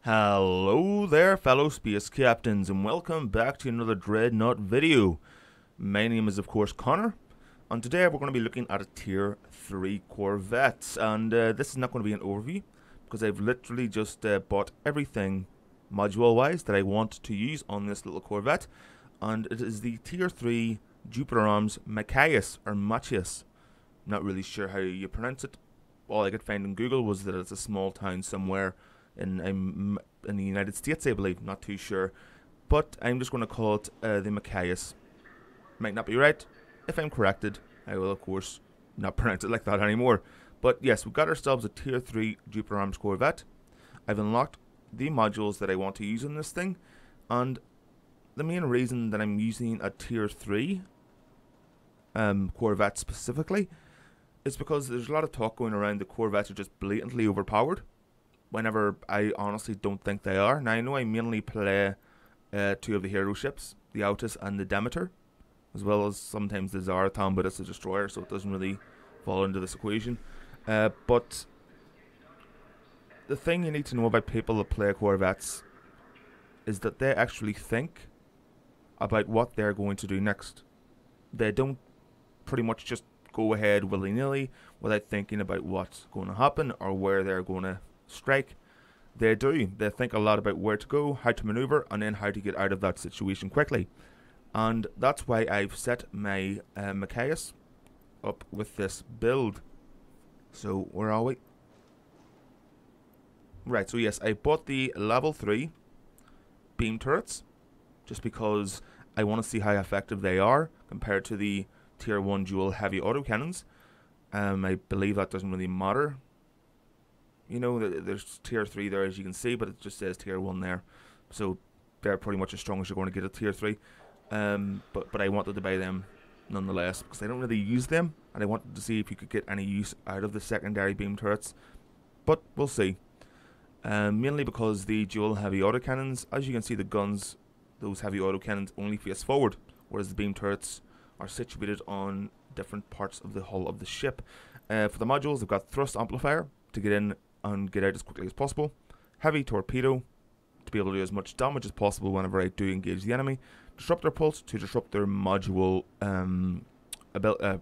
Hello there, fellow space captains, and welcome back to another Dreadnought video. My name is, of course, Connor, and today we're going to be looking at a Tier 3 Corvette, and this is not going to be an overview, because I've literally just bought everything module-wise that I want to use on this little Corvette, and it is the Tier 3 Jupiter Arms Machias, or Machias. Not really sure how you pronounce it. All I could find in Google was that it's a small town somewhere in the United States, I believe. Not too sure, but I'm just going to call it the Machias. Might not be right. If I'm corrected, I will of course not pronounce it like that anymore. But yes, we've got ourselves a Tier 3 Jupiter Arms Corvette. I've unlocked the modules that I want to use in this thing, and the main reason that I'm using a Tier 3 Corvette specifically is because there's a lot of talk going around the Corvettes are just blatantly overpowered, whenever I honestly don't think they are. Now, I know I mainly play two of the hero ships, the Altus and the Demeter, as well as sometimes the Zaratan, but it's a destroyer, so it doesn't really fall into this equation. But the thing you need to know about people that play Corvettes is that they actually think about what they're going to do next. They don't pretty much just go ahead willy-nilly without thinking about what's going to happen or where they're going to strike. They do. They think a lot about where to go, how to maneuver, and then how to get out of that situation quickly. And that's why I've set my Machias up with this build. So where are we? Right, so yes, I bought the level 3 beam turrets just because I want to see how effective they are compared to the Tier 1 dual heavy autocannons. I believe that doesn't really matter. You know, there's Tier 3 there, as you can see, but it just says Tier 1 there. So they're pretty much as strong as you're going to get at Tier 3. But I wanted to buy them nonetheless, because I don't really use them, and I wanted to see if you could get any use out of the secondary beam turrets. But we'll see. Mainly because the dual heavy autocannons, as you can see, the guns, those heavy autocannons only face forward, whereas the beam turrets are situated on different parts of the hull of the ship. For the modules, they've got thrust amplifier to get in and get out as quickly as possible, heavy torpedo to be able to do as much damage as possible whenever I do engage the enemy, disruptor pulse to disrupt their module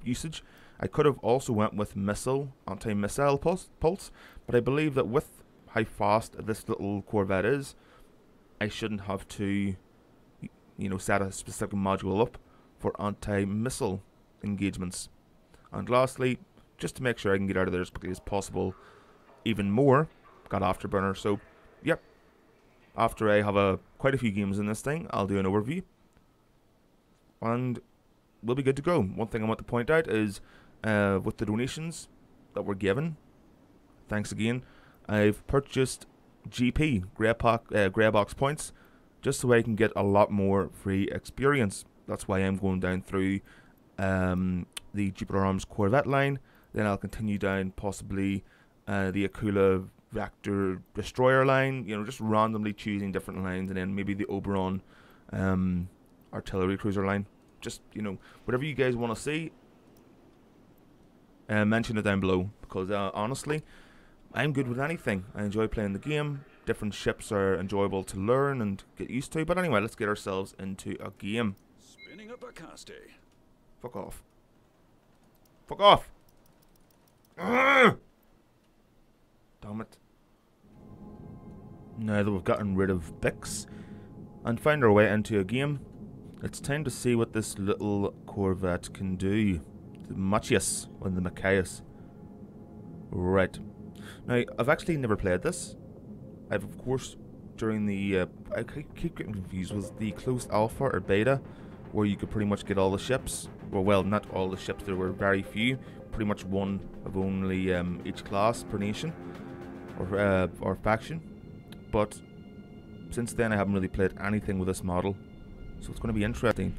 usage. I could have also went with missile, anti-missile pulse, but I believe that with how fast this little Corvette is, I shouldn't have to, set a specific module up for anti-missile engagements. And lastly, just to make sure I can get out of there as quickly as possible, even more, got Afterburner. So, yep, after I have quite a few games in this thing, I'll do an overview, and we'll be good to go. One thing I want to point out is, with the donations that were given, thanks again, I've purchased GP, Grey Box points, just so I can get a lot more free experience. That's why I'm going down through the Jupiter Arms Corvette line. Then I'll continue down possibly the Aquila Vector Destroyer line, just randomly choosing different lines, and then maybe the Oberon Artillery Cruiser line. Just, whatever you guys want to see, mention it down below, because honestly, I'm good with anything. I enjoy playing the game. Different ships are enjoyable to learn and get used to. But anyway, let's get ourselves into a game. Spinning up a caste. Fuck off. Fuck off! Ugh! Damn it. Now that we've gotten rid of Bix and found our way into a game, it's time to see what this little Corvette can do. The Machias, or the Machias. Right. Now, I've actually never played this. I've, of course, during the... I keep getting confused with the closed alpha or beta, where you could pretty much get all the ships. Well, not all the ships, there were very few. Pretty much one of only each class per nation or faction. But since then I haven't really played anything with this model, so it's going to be interesting.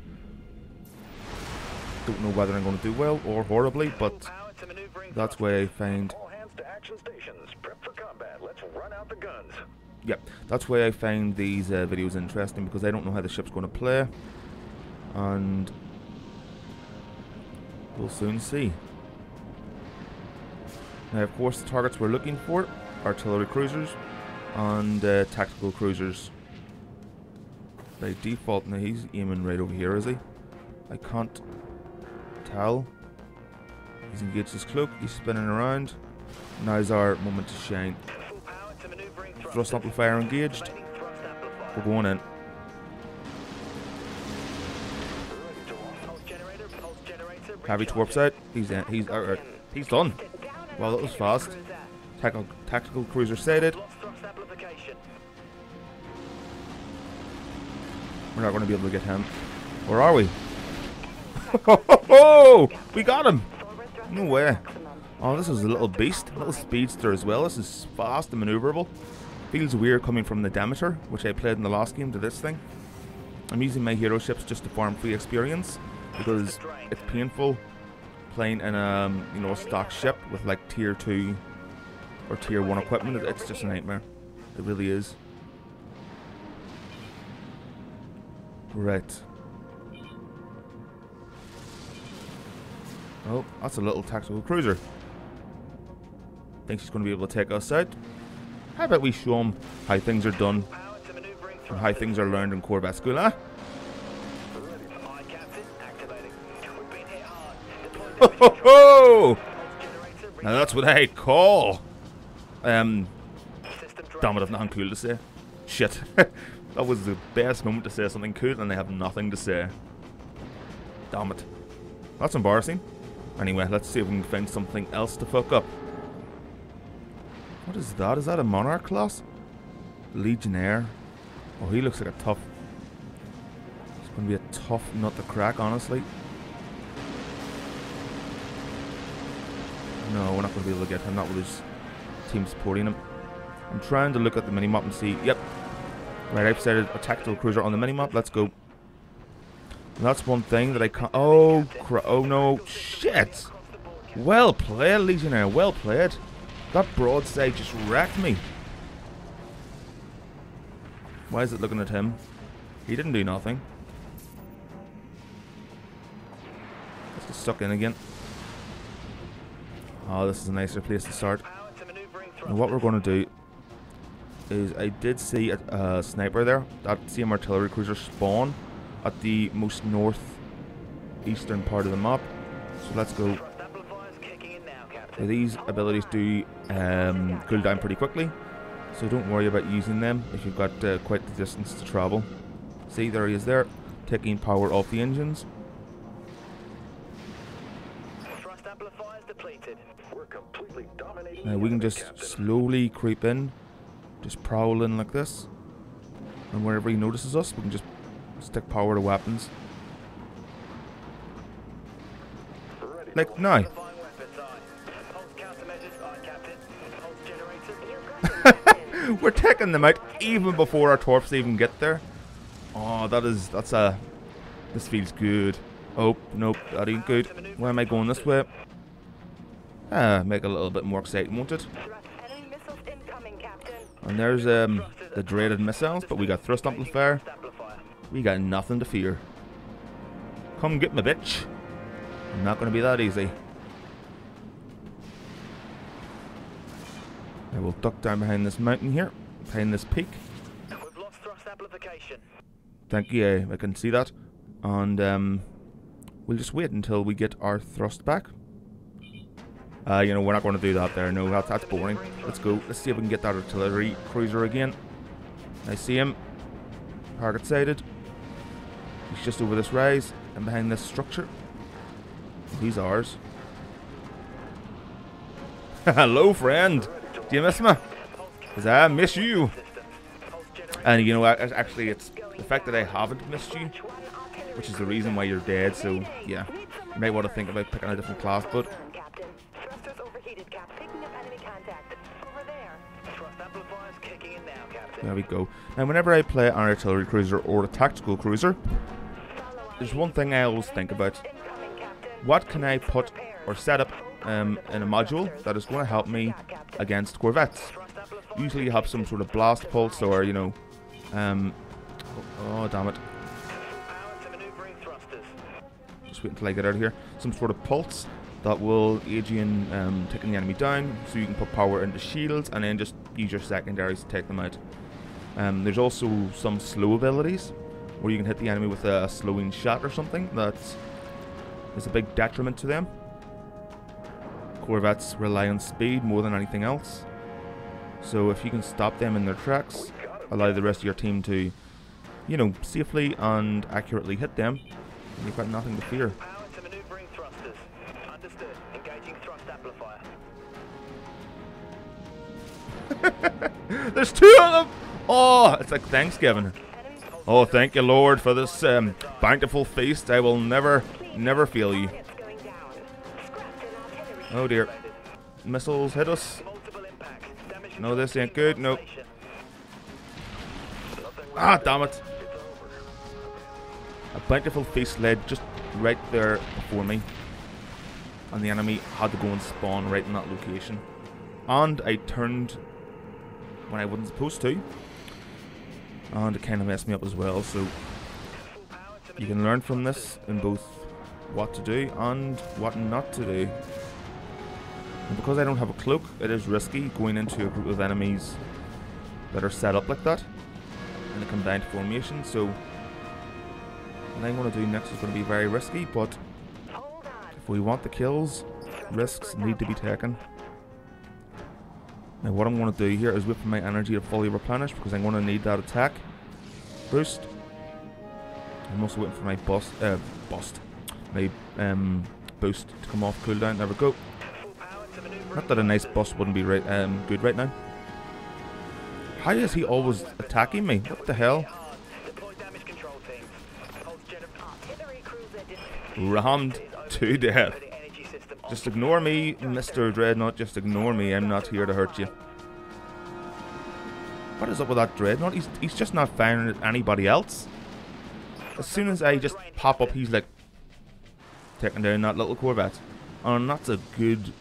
Don't know whether I'm going to do well or horribly, but that's why I find... Yeah, that's why I find these videos interesting, because I don't know how the ship's going to play, and we'll soon see. Now, of course, the targets we're looking for, artillery cruisers, and tactical cruisers. By default, now he's aiming right over here, is he? I can't tell. He's engaged his cloak, he's spinning around. Now's our moment to shine. Thrust amplifier engaged. We're going in. Heavy torps out. He's done. Well, that was fast. Tactical cruiser sighted. We're not going to be able to get him. Where are we? Oh, we got him. No way. Oh, this is a little beast. A little speedster as well. This is fast and maneuverable. Feels weird coming from the Demeter, which I played in the last game, to this thing. I'm using my hero ships just to farm free experience, because it's painful playing in a a stock ship with like tier 2 or tier 1 equipment. It's just a nightmare. It really is. Right. Oh, that's a little tactical cruiser. Think she's going to be able to take us out. How about we show them how things are done and how things are learned in Corvette school, huh? Ho ho ho! Now that's what I call damn it, I've nothing cool to say. Shit. That was the best moment to say something cool and I have nothing to say. Damn it. That's embarrassing. Anyway, let's see if we can find something else to fuck up. What is that? Is that a Monarch class? Legionnaire. Oh, he looks like a tough... It's going to be a tough nut to crack, honestly. No, we're not going to be able to get him. Not with his team supporting him. I'm trying to look at the minimap and see... Yep. Right, I've started a tactical cruiser on the minimap. Let's go. And that's one thing that I can't... Oh, oh no. Shit. Well played, Legionnaire. Well played. That broadside just wrecked me. Why is it looking at him? He didn't do nothing. Let's get stuck in again. Oh, this is a nicer place to start. And what we're going to do is, I did see a sniper there. That same artillery cruiser spawn at the most northeastern part of the map. So let's go. So these abilities do cool down pretty quickly, so don't worry about using them if you've got quite the distance to travel. See, there he is there, taking power off the engines. Now we can just slowly creep in, just prowl in like this, and wherever he notices us, we can just stick power to weapons. Like now. We're taking them out even before our torps even get there. Oh, this feels good. Oh, nope, that ain't good. Why am I going this way? Make it a little bit more exciting, won't it? And there's the dreaded missiles, but we got thrust amplifier. We got nothing to fear. Come get me, bitch. Not gonna be that easy. I will duck down behind this mountain here, behind this peak. We've lost thrust amplification. Thank you, I can see that. And we'll just wait until we get our thrust back. We're not going to do that there. No, that's boring. Let's go. Let's see if we can get that artillery cruiser again. I see him. Target sighted. He's just over this rise and behind this structure. He's ours. Hello, friend. Do you miss me? Because I miss you. And actually, it's the fact that I haven't missed you, which is the reason why you're dead. So yeah, you might want to think about picking a different class, but there we go. Now, whenever I play an artillery cruiser or a tactical cruiser, there's one thing I always think about: what can I put or set up in a module that is going to help me against corvettes? Usually you have some sort of blast pulse or, oh damn it. Just wait until I get out of here. Some sort of pulse that will aid you in taking the enemy down, so you can put power into shields and then just use your secondaries to take them out. There's also some slow abilities where you can hit the enemy with a slowing shot or something that is a big detriment to them. Corvettes rely on speed more than anything else, so if you can stop them in their tracks, allow the rest of your team to, you know, safely and accurately hit them, and you've got nothing to fear. Power to maneuvering thrusters. Understood. Engaging thrust amplifier. There's two of them! Oh, it's like Thanksgiving. Oh, thank you, Lord, for this bountiful feast. I will never fail you. Oh dear. Missiles hit us. No, this ain't good. Nope. Ah, damn it. A bountiful feast led just right there before me, and the enemy had to go and spawn right in that location. And I turned when I wasn't supposed to, and it kind of messed me up as well. So you can learn from this in both what to do and what not to do. And because I don't have a cloak, it is risky going into a group of enemies that are set up like that in a combined formation. So what I'm going to do next is going to be very risky, but if we want the kills, risks need to be taken. Now what I'm going to do here is wait for my energy to fully replenish, because I'm going to need that attack boost. I'm also waiting for my boost to come off cooldown. There we go. Not that a nice bust wouldn't be right, good right now. How is he always attacking me? What the hell? Rammed to death. Just ignore me, Mr. Dreadnought. Just ignore me. I'm not here to hurt you. What is up with that Dreadnought? He's just not firing at anybody else. As soon as I just pop up, he's like taking down that little Corvette. And that's a good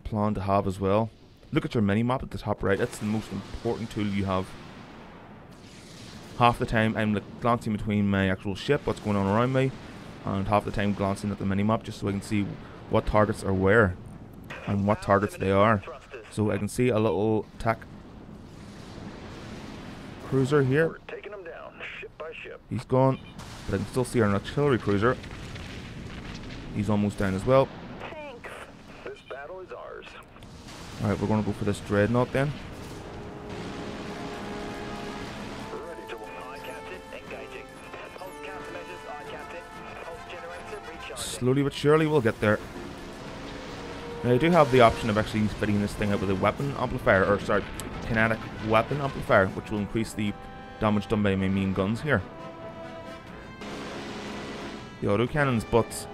plan to have as well. Look at your mini-map at the top right. That's the most important tool you have. Half the time I'm like glancing between my actual ship, what's going on around me, and half the time glancing at the mini-map just so I can see what targets are where and what targets they are. So I can see a little attack cruiser here. He's gone, but I can still see our artillery cruiser. He's almost down as well. Alright, we're going to go for this Dreadnought then. Slowly but surely we'll get there. Now I do have the option of actually fitting this thing out with a weapon amplifier, or sorry, kinetic weapon amplifier, which will increase the damage done by my main guns here. The autocannons, but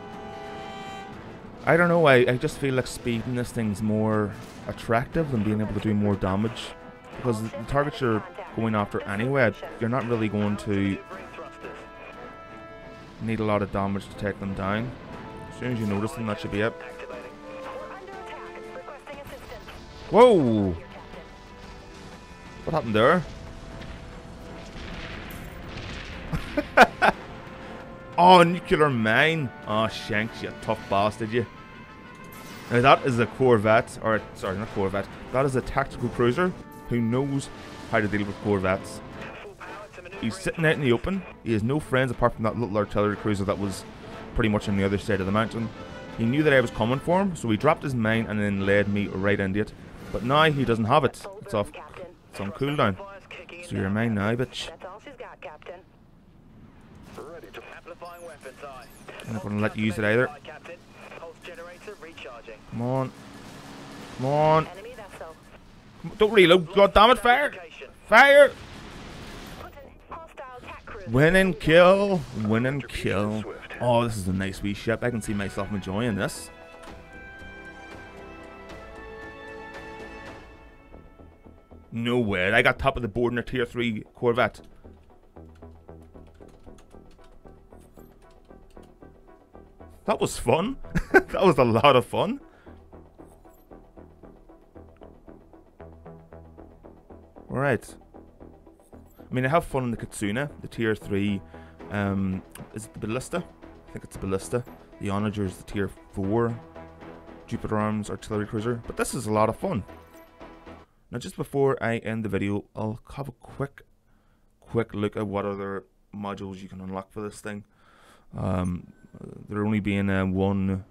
I don't know, I just feel like speeding this thing's more attractive than being able to do more damage, because the targets you're going after anyway, you're not really going to need a lot of damage to take them down. As soon as you notice them, that should be it. Whoa! What happened there? Oh, nuclear mine! Oh, shanks, you tough bastard, you. Now that is a Corvette, or sorry, not Corvette. That is a tactical cruiser who knows how to deal with Corvettes. He's sitting out in the open. He has no friends apart from that little artillery cruiser that was pretty much on the other side of the mountain. He knew that I was coming for him, so he dropped his mine and then led me right into it. But now he doesn't have it. It's off. It's on cooldown. So you're mine now, bitch. I'm not going to let you use it either. Come on. Come on. Don't reload. God damn it, fire! Fire! Win and kill. Win and kill. Oh, this is a nice wee ship. I can see myself enjoying this. No way. I got top of the board in a tier 3 Corvette. That was fun. That was a lot of fun. Alright. I mean, I have fun in the Kitsuna, the tier 3. Is it the Ballista? I think it's the Ballista. The Onager is the tier 4 Jupiter Arms artillery cruiser. But this is a lot of fun. Now, just before I end the video, I'll have a quick look at what other modules you can unlock for this thing. There only being one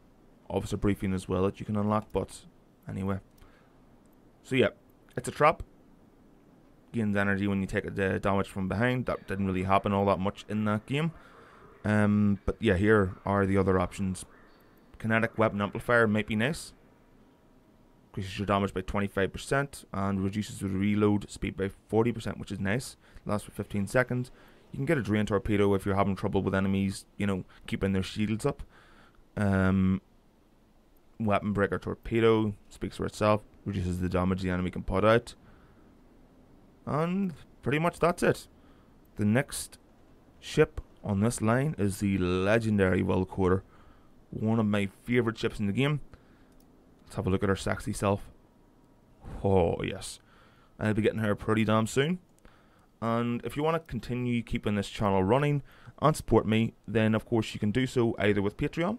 officer briefing as well that you can unlock, but anyway. So yeah, it's a trap. Gains energy when you take a damage from behind. That didn't really happen all that much in that game. But yeah, here are the other options. Kinetic weapon amplifier might be nice. Increases your damage by 25% and reduces the reload speed by 40%, which is nice. Lasts for 15 seconds. You can get a drain torpedo if you're having trouble with enemies, you know, keeping their shields up. Weapon breaker torpedo speaks for itself. Reduces the damage the enemy can put out. And pretty much that's it. The next ship on this line is the legendary Volquoter. One of my favourite ships in the game. Let's have a look at her sexy self. Oh yes, I'll be getting her pretty damn soon. And if you want to continue keeping this channel running and support me, then of course you can do so either with Patreon,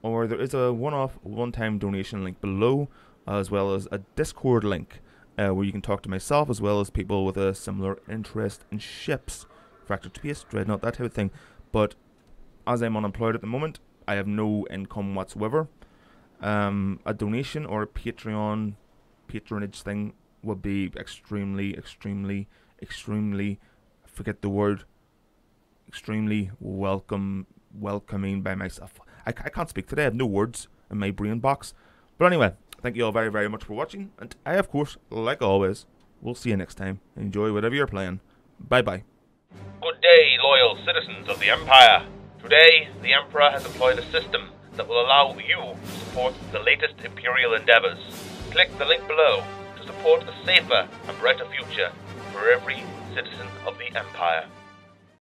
or there is a one-time donation link below, as well as a Discord link where you can talk to myself as well as people with a similar interest in ships, Fractured Space, Dreadnought, that type of thing. But as I'm unemployed at the moment, I have no income whatsoever. A donation or a patronage thing would be extremely, forget the word, extremely welcoming by myself. I can't speak today. I have no words in my brain box. But anyway, thank you all very, very much for watching. And I, of course, like always, will see you next time. Enjoy whatever you're playing. Bye-bye. Good day, loyal citizens of the Empire. Today, the Emperor has employed a system that will allow you to support the latest Imperial endeavors. Click the link below to support a safer and brighter future for every citizen of the Empire.